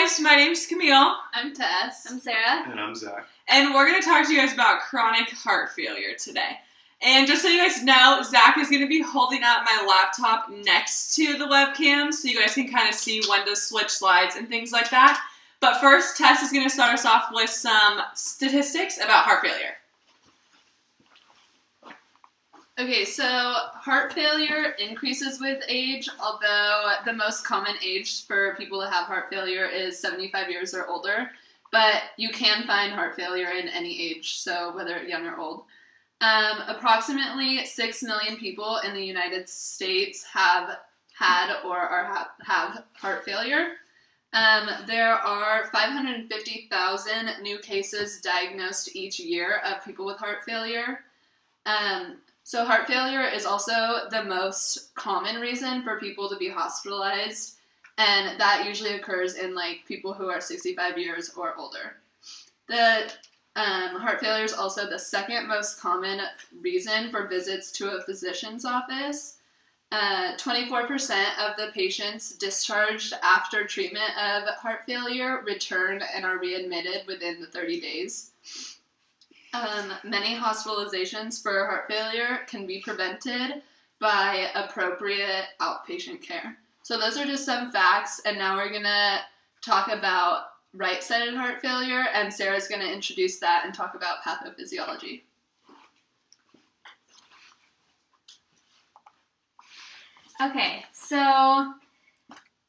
guys, my name's Camille. I'm Tess. I'm Sarah. And I'm Zach. And we're going to talk to you guys about chronic heart failure today. And just so you guys know, Zach is going to be holding up my laptop next to the webcam so you guys can kind of see when to switch slides and things like that. But first, Tess is going to start us off with some statistics about heart failure. Okay, so heart failure increases with age, although the most common age for people to have heart failure is 75 years or older. But you can find heart failure in any age, so whether young or old. Approximately 6 million people in the United States have had or have heart failure. There are 550,000 new cases diagnosed each year of people with heart failure. So heart failure is also the most common reason for people to be hospitalized, and that usually occurs in people who are 65 years or older. The heart failure is also the second most common reason for visits to a physician's office. 24% of the patients discharged after treatment of heart failure return and are readmitted within the 30 days. Many hospitalizations for heart failure can be prevented by appropriate outpatient care. So those are just some facts, and now we're going to talk about right-sided heart failure, and Sarah's going to introduce that and talk about pathophysiology. Okay, so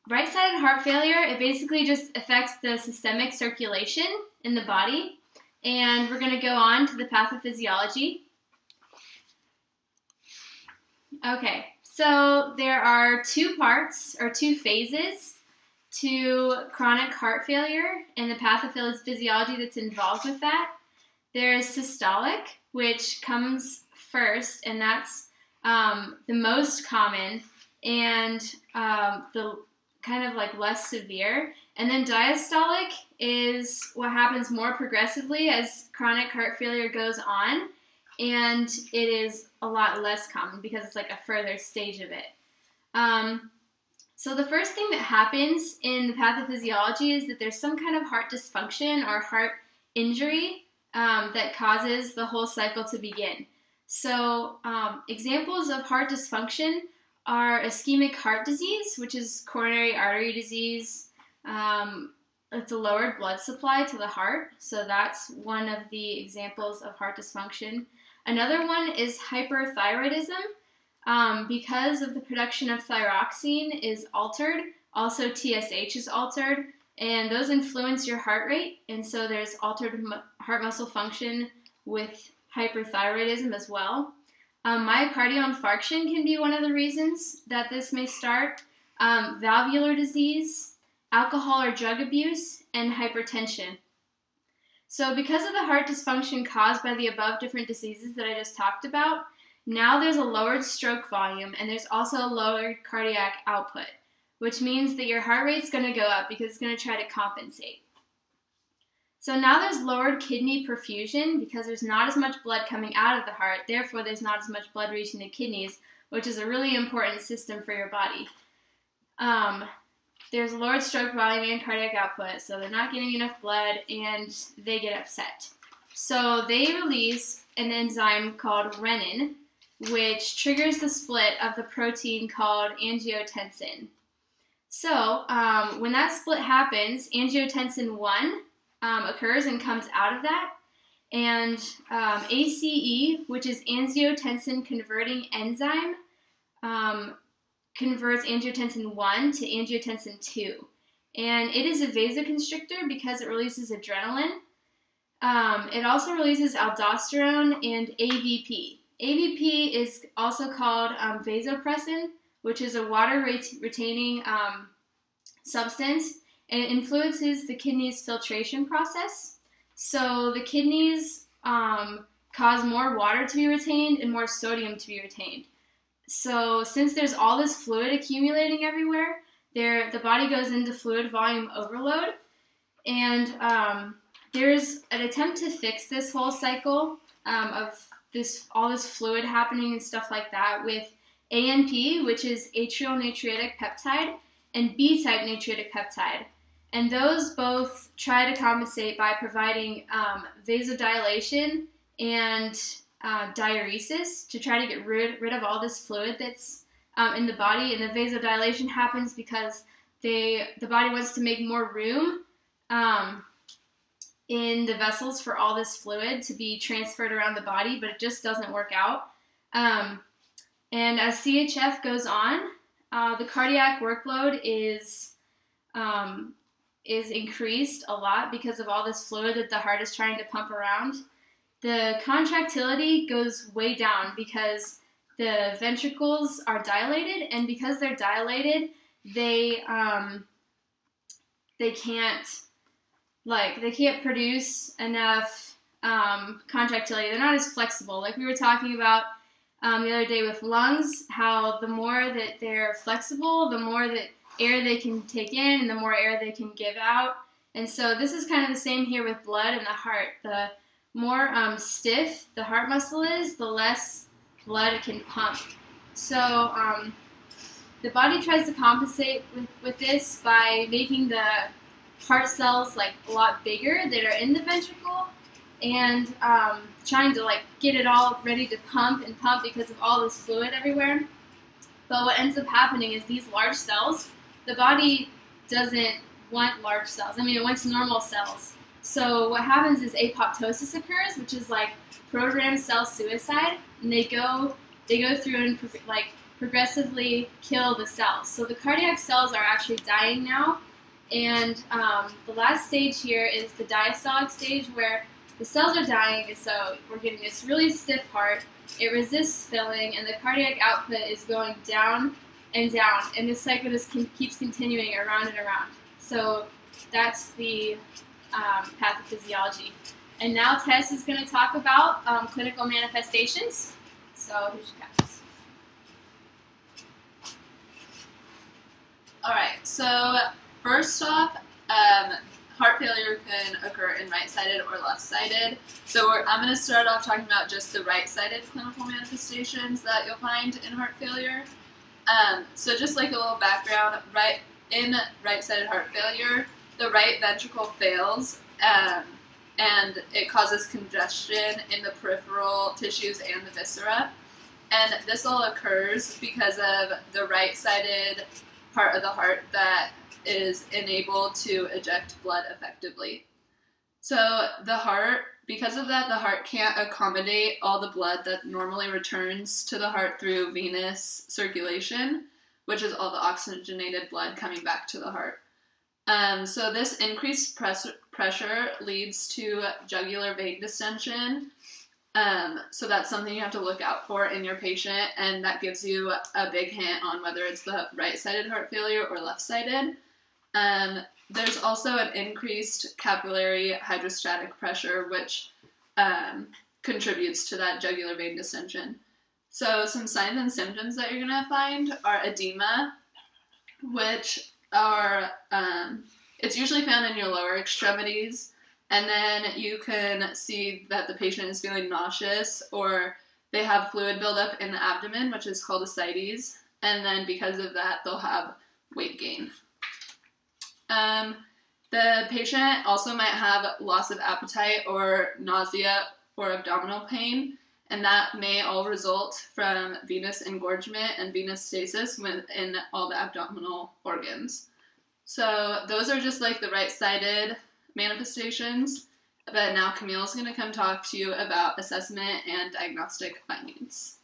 right-sided heart failure, it basically just affects the systemic circulation in the body. And we're going to go on to the pathophysiology. Okay, so there are two parts, or two phases, to chronic heart failure and the pathophysiology that's involved with that. There's systolic, which comes first, and that's the most common and the kind of less severe. And then diastolic is what happens more progressively as chronic heart failure goes on, and it is a lot less common because it's a further stage of it. So the first thing that happens in the pathophysiology is that there's some kind of heart dysfunction or heart injury that causes the whole cycle to begin. So examples of heart dysfunction are ischemic heart disease, which is coronary artery disease. It's a lowered blood supply to the heart, so that's one of the examples of heart dysfunction. Another one is hyperthyroidism. Because of the production of thyroxine is altered, also TSH is altered, and those influence your heart rate, and so there's altered heart muscle function with hyperthyroidism as well. Myocardial infarction can be one of the reasons that this may start. Valvular disease, alcohol or drug abuse, and hypertension. So because of the heart dysfunction caused by the above different diseases that I just talked about, now there's a lowered stroke volume and there's also a lowered cardiac output, which means that your heart rate's going to go up because it's going to try to compensate. So now there's lowered kidney perfusion because there's not as much blood coming out of the heart, therefore there's not as much blood reaching the kidneys, which is a really important system for your body. There's lowered stroke volume and cardiac output, so they're not getting enough blood and they get upset. So they release an enzyme called renin, which triggers the split of the protein called angiotensin. So when that split happens, angiotensin 1 occurs and comes out of that, and ACE, which is angiotensin converting enzyme, converts angiotensin 1 to angiotensin 2. And it is a vasoconstrictor because it releases adrenaline. It also releases aldosterone and AVP. AVP is also called vasopressin, which is a water-retaining substance, and it influences the kidney's filtration process. So the kidneys cause more water to be retained and more sodium to be retained. So since there's all this fluid accumulating everywhere, the body goes into fluid volume overload, and there's an attempt to fix this whole cycle of all this fluid happening and stuff like that with ANP, which is atrial natriuretic peptide, and B-type natriuretic peptide. And those both try to compensate by providing vasodilation and diuresis to try to get rid of all this fluid that's in the body. And the vasodilation happens because the body wants to make more room in the vessels for all this fluid to be transferred around the body, but it just doesn't work out. And as CHF goes on, the cardiac workload is increased a lot because of all this fluid that the heart is trying to pump around. The contractility goes way down because the ventricles are dilated, and because they're dilated, they can't produce enough contractility. They're not as flexible. Like we were talking about the other day with lungs, how the more that they're flexible, the more that air they can take in and the more air they can give out. And so this is kind of the same here with blood and the heart. The more stiff the heart muscle is, the less blood it can pump. So the body tries to compensate with this by making the heart cells like a lot bigger that are in the ventricle, and trying to like get it all ready to pump because of all this fluid everywhere. But what ends up happening is these large cells, the body doesn't want large cells. I mean, it wants normal cells. So what happens is apoptosis occurs, which is like programmed cell suicide, and they go through and like progressively kill the cells. So the cardiac cells are actually dying now, and the last stage here is the diastolic stage, where the cells are dying, and so we're getting this really stiff heart. It resists filling, and the cardiac output is going down and down, and this cycle just keeps continuing around and around. So that's the pathophysiology. And now Tess is going to talk about clinical manifestations. So here's your caps. All right, so first off, heart failure can occur in right-sided or left-sided. So I'm going to start off talking about just the right-sided clinical manifestations that you'll find in heart failure. So just like a little background, in right-sided heart failure, the right ventricle fails, and it causes congestion in the peripheral tissues and the viscera. And this all occurs because of the right-sided part of the heart that is enabled to eject blood effectively. So the heart, because of that, the heart can't accommodate all the blood that normally returns to the heart through venous circulation, which is all the oxygenated blood coming back to the heart. So this increased pressure leads to jugular vein distension. So that's something you have to look out for in your patient, and that gives you a big hint on whether it's the right-sided heart failure or left-sided. There's also an increased capillary hydrostatic pressure, which contributes to that jugular vein distension. So some signs and symptoms that you're going to find are edema, which are, it's usually found in your lower extremities, and then you can see that the patient is feeling nauseous, or they have fluid buildup in the abdomen, which is called ascites, and then because of that, they'll have weight gain. The patient also might have loss of appetite or nausea or abdominal pain, and that may all result from venous engorgement and venous stasis within all the abdominal organs. So those are just like the right-sided manifestations, but now Camille's going to come talk to you about assessment and diagnostic findings.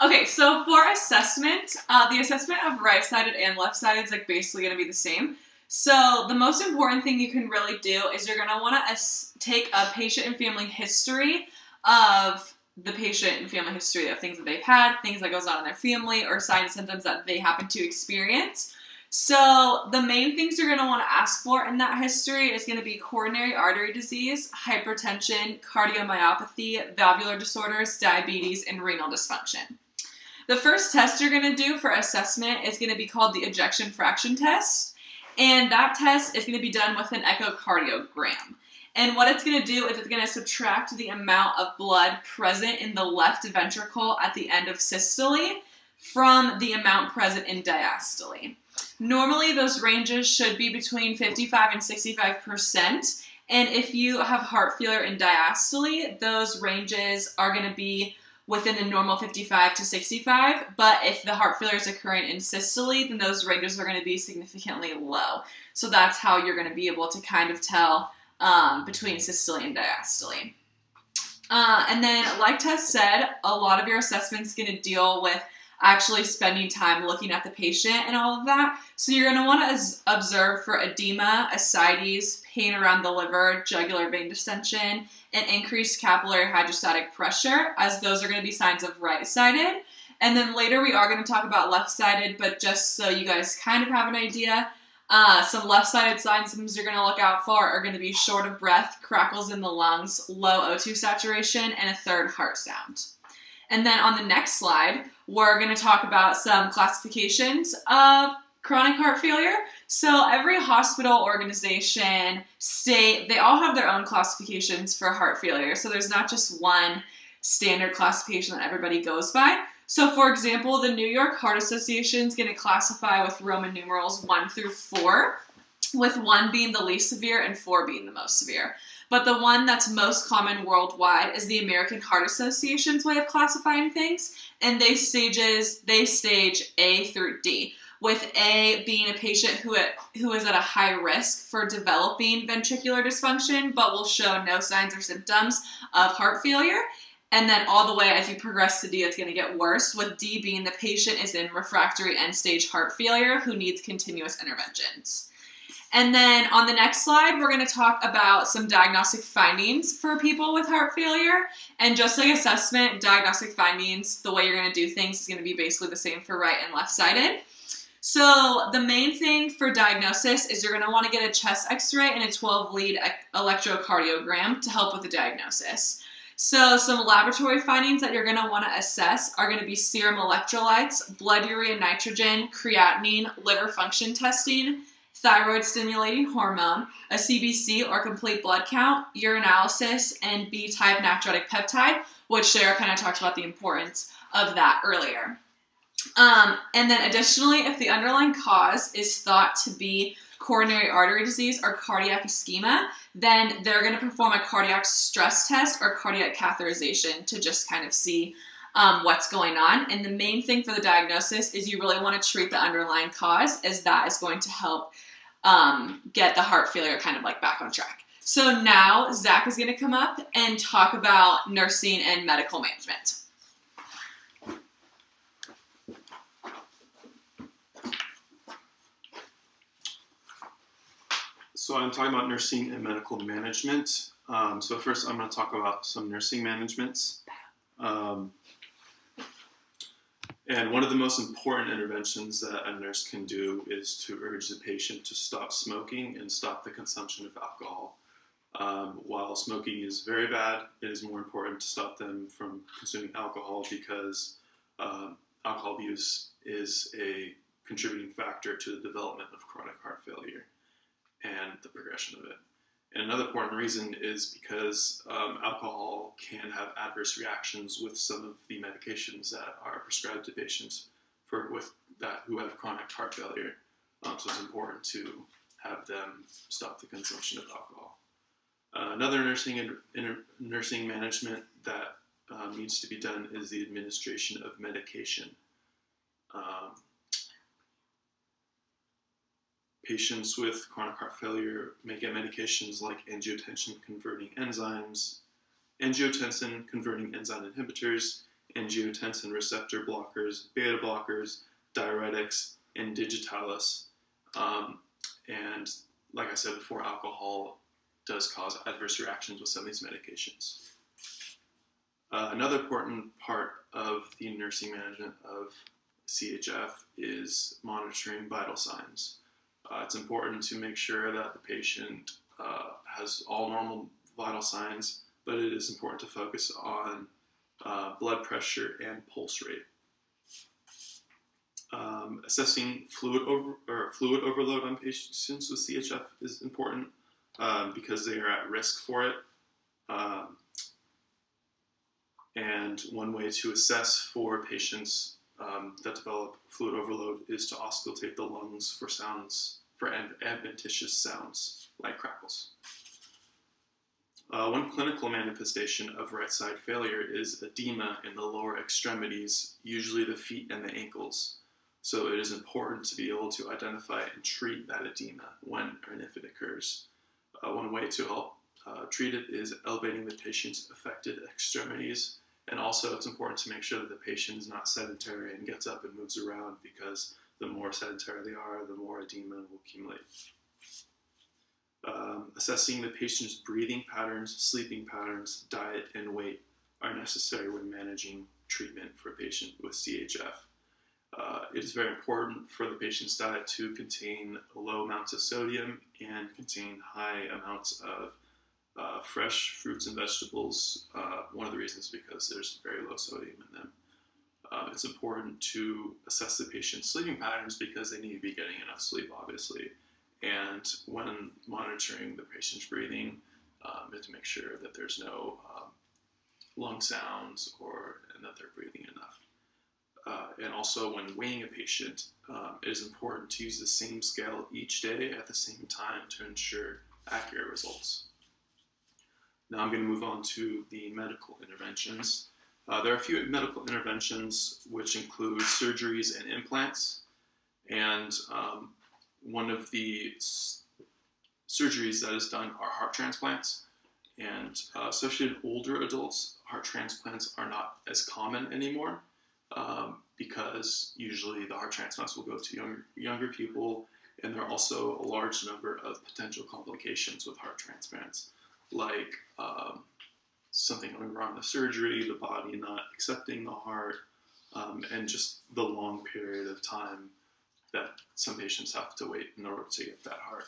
Okay, so for assessment, the assessment of right-sided and left-sided is like basically going to be the same. So the most important thing you can really do is you're going to want to take a patient and family history of the patient and family history of things that they've had, things that goes on in their family, or signs and symptoms that they happen to experience. So the main things you're going to want to ask for in that history is going to be coronary artery disease, hypertension, cardiomyopathy, valvular disorders, diabetes, and renal dysfunction. The first test you're going to do for assessment is going to be called the ejection fraction test, and that test is going to be done with an echocardiogram. And what it's going to do is it's going to subtract the amount of blood present in the left ventricle at the end of systole from the amount present in diastole. Normally, those ranges should be between 55 and 65%. And if you have heart failure in diastole, those ranges are going to be within the normal 55 to 65. But if the heart failure is occurring in systole, then those ranges are going to be significantly low. So that's how you're going to be able to kind of tell between systole and diastole. And then, like Tess said, a lot of your assessment is going to deal with actually spending time looking at the patient and all of that. So you're going to want to observe for edema, ascites, pain around the liver, jugular vein distension, and increased capillary hydrostatic pressure, as those are going to be signs of right-sided. And then later we are going to talk about left-sided, but just so you guys kind of have an idea, some left-sided symptoms you're going to look out for are going to be short of breath, crackles in the lungs, low O2 saturation, and a third heart sound. And then on the next slide, we're going to talk about some classifications of chronic heart failure. So every hospital, organization, state, they all have their own classifications for heart failure. So there's not just one standard classification that everybody goes by. So for example, the New York Heart Association is going to classify with Roman numerals 1 through 4, with 1 being the least severe and 4 being the most severe. But the one that's most common worldwide is the American Heart Association's way of classifying things, and they stage A through D, with A being a patient who is at a high risk for developing ventricular dysfunction, but will show no signs or symptoms of heart failure. And then all the way as you progress to D, it's going to get worse, with D being the patient is in refractory end-stage heart failure who needs continuous interventions. And then on the next slide, we're going to talk about some diagnostic findings for people with heart failure. And just like assessment, diagnostic findings, the way you're going to do things is going to be basically the same for right and left-sided. So the main thing for diagnosis is you're going to want to get a chest x-ray and a 12-lead electrocardiogram to help with the diagnosis. So some laboratory findings that you're going to want to assess are going to be serum electrolytes, blood urea nitrogen, creatinine, liver function testing, thyroid stimulating hormone, a CBC or complete blood count, urinalysis, and B-type natriuretic peptide, which Sarah kind of talked about the importance of that earlier. And then additionally, if the underlying cause is thought to be coronary artery disease or cardiac ischemia, then they're going to perform a cardiac stress test or cardiac catheterization to just kind of see what's going on. And the main thing for the diagnosis is you really want to treat the underlying cause, as that is going to help get the heart failure kind of like back on track. So now Zach is going to come up and talk about nursing and medical management. So I'm talking about nursing and medical management. So first I'm going to talk about some nursing managements. And one of the most important interventions that a nurse can do is to urge the patient to stop smoking and stop the consumption of alcohol. While smoking is very bad, it is more important to stop them from consuming alcohol because alcohol abuse is a contributing factor to the development of chronic heart failure and the progression of it. And another important reason is because alcohol can have adverse reactions with some of the medications that are prescribed to patients who have chronic heart failure. So it's important to have them stop the consumption of alcohol. Another nursing management that needs to be done is the administration of medication. Patients with chronic heart failure may get medications like angiotensin-converting enzymes, angiotensin-converting enzyme inhibitors, angiotensin receptor blockers, beta blockers, diuretics, and digitalis. And like I said before, alcohol does cause adverse reactions with some of these medications. Another important part of the nursing management of CHF is monitoring vital signs. It's important to make sure that the patient has all normal vital signs, but it is important to focus on blood pressure and pulse rate. Assessing fluid overload on patients with CHF is important because they are at risk for it. And one way to assess for patients that develop fluid overload is to auscultate the lungs for adventitious sounds like crackles. One clinical manifestation of right side failure is edema in the lower extremities, usually the feet and the ankles. So it is important to be able to identify and treat that edema when and if it occurs. One way to help treat it is elevating the patient's affected extremities, and also it's important to make sure that the patient is not sedentary and gets up and moves around, because the more sedentary they are, the more edema will accumulate. Assessing the patient's breathing patterns, sleeping patterns, diet, and weight are necessary when managing treatment for a patient with CHF. It is very important for the patient's diet to contain low amounts of sodium and contain high amounts of fresh fruits and vegetables. One of the reasons is because there's very low sodium in them. It's important to assess the patient's sleeping patterns because they need to be getting enough sleep, obviously. And when monitoring the patient's breathing, you have to make sure that there's no lung sounds and that they're breathing enough. And also when weighing a patient, it is important to use the same scale each day at the same time to ensure accurate results. Now I'm going to move on to the medical interventions. There are a few medical interventions which include surgeries and implants. And one of the surgeries that is done are heart transplants. And especially in older adults, heart transplants are not as common anymore. Because usually the heart transplants will go to younger people, and there are also a large number of potential complications with heart transplants, like something going wrong with surgery, the body not accepting the heart, and just the long period of time that some patients have to wait in order to get that heart.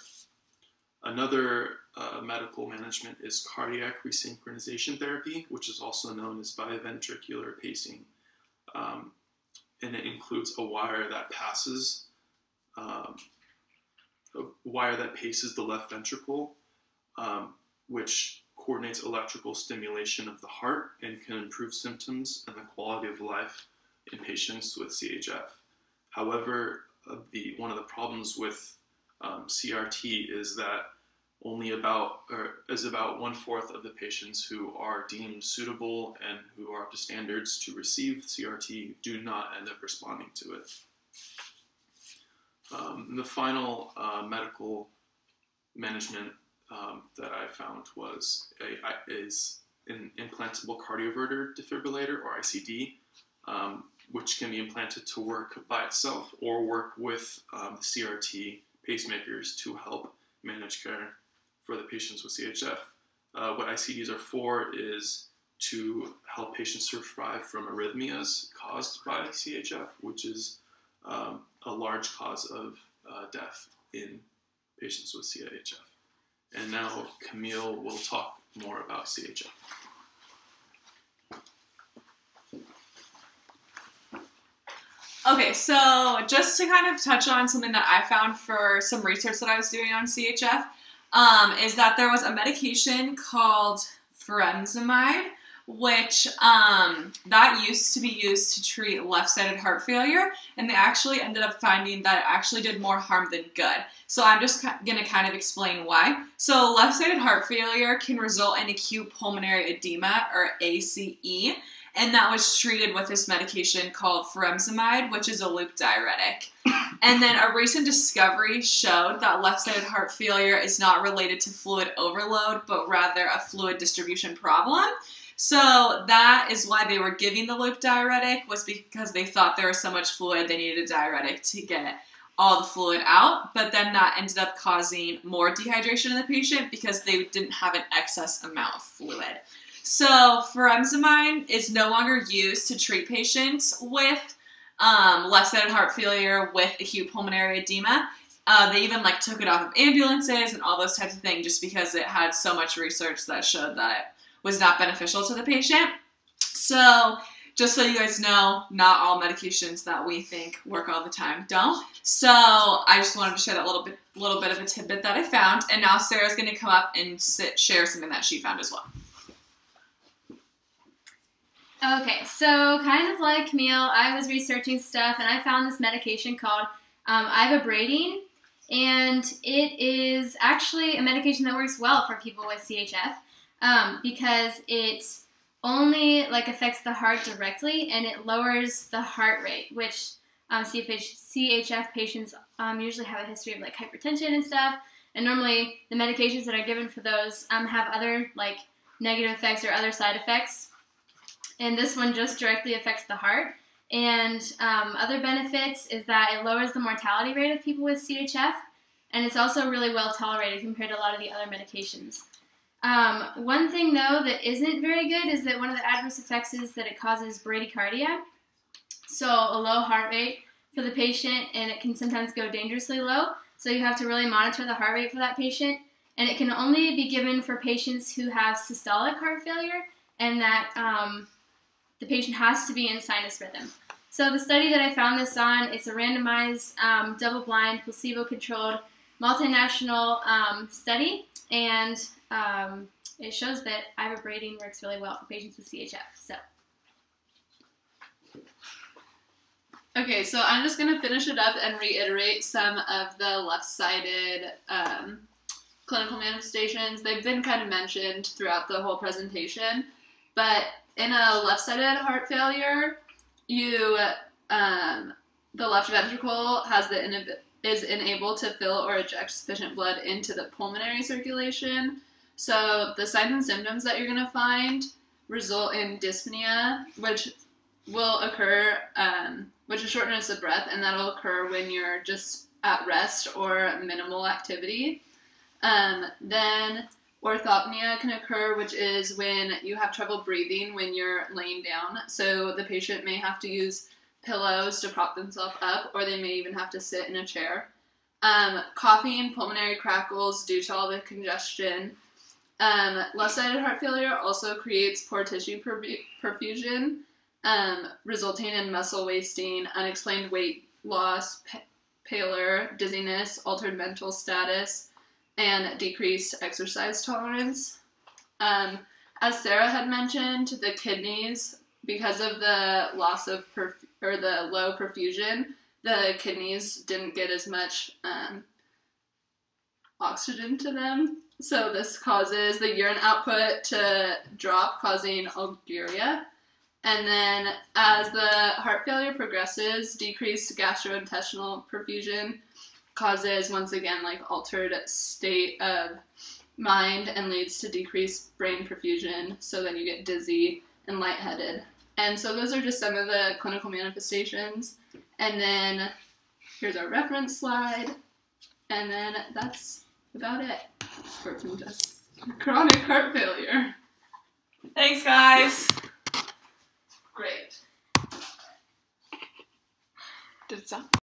Another medical management is cardiac resynchronization therapy, which is also known as biventricular pacing. And it includes a wire that paces the left ventricle, which coordinates electrical stimulation of the heart and can improve symptoms and the quality of life in patients with CHF. However, one of the problems with CRT is that only about 1/4 of the patients who are deemed suitable and who are up to standards to receive CRT do not end up responding to it. The final medical management that I found is an implantable cardioverter defibrillator, or ICD, which can be implanted to work by itself or work with the CRT pacemakers to help manage care for the patients with CHF. What ICDs are for is to help patients survive from arrhythmias caused by CHF, which is a large cause of death in patients with CHF. And now Camille will talk more about CHF. Okay, so just to kind of touch on something that I found for some research that I was doing on CHF, is that there was a medication called furosemide, which that used to be used to treat left-sided heart failure, and they actually ended up finding that it actually did more harm than good. So I'm just going to kind of explain why. So left-sided heart failure can result in acute pulmonary edema, or ACE, and that was treated with this medication called furosemide, which is a loop diuretic. And then a recent discovery showed that left-sided heart failure is not related to fluid overload, but rather a fluid distribution problem. So that is why they were giving the loop diuretic, was because they thought there was so much fluid they needed a diuretic to get all the fluid out. But then that ended up causing more dehydration in the patient because they didn't have an excess amount of fluid. So furosemide is no longer used to treat patients with left-sided heart failure with acute pulmonary edema. They even took it off of ambulances and all those types of things just because it had so much research that showed that it was not beneficial to the patient. So just so you guys know, not all medications that we think work all the time don't. So I just wanted to share that little bit of a tidbit that I found. And now Sarah's going to come up and share something that she found as well. Okay, so kind of like Camille, I was researching stuff and I found this medication called ivermectin, and it is actually a medication that works well for people with CHF because it only affects the heart directly, and it lowers the heart rate, which CHF patients usually have a history of hypertension and stuff, and normally the medications that are given for those have other negative effects or other side effects. And this one just directly affects the heart. And other benefits is that it lowers the mortality rate of people with CHF, and it's also really well tolerated compared to a lot of the other medications. One thing, though, that isn't very good is that one of the adverse effects is that it causes bradycardia, so a low heart rate for the patient, and it can sometimes go dangerously low, so you have to really monitor the heart rate for that patient. And it can only be given for patients who have systolic heart failure, and that the patient has to be in sinus rhythm. So the study that I found this on, it's a randomized, double-blind, placebo-controlled, multinational study, and it shows that ivermectin works really well for patients with CHF. So. Okay, so I'm just going to finish it up and reiterate some of the left-sided clinical manifestations. They've been kind of mentioned throughout the whole presentation, but in a left-sided heart failure, the left ventricle is unable to fill or eject sufficient blood into the pulmonary circulation. So the signs and symptoms that you're going to find result in dyspnea, which will occur, which is shortness of breath, and that'll occur when you're just at rest or minimal activity. Then orthopnea can occur, which is when you have trouble breathing when you're laying down. So the patient may have to use pillows to prop themselves up, or they may even have to sit in a chair. Coughing, pulmonary crackles due to all the congestion. Left-sided heart failure also creates poor tissue perfusion, resulting in muscle wasting, unexplained weight loss, pallor, dizziness, altered mental status, and decreased exercise tolerance. As Sarah had mentioned, the kidneys, because of the loss of the low perfusion, the kidneys didn't get as much oxygen to them. So this causes the urine output to drop, causing oliguria. And then as the heart failure progresses, decreased gastrointestinal perfusion causes, once again, altered state of mind and leads to decreased brain perfusion, so then you get dizzy and lightheaded. And so those are just some of the clinical manifestations. And then here's our reference slide, and then that's about it for just chronic heart failure. Thanks, guys. Great. Did it stop?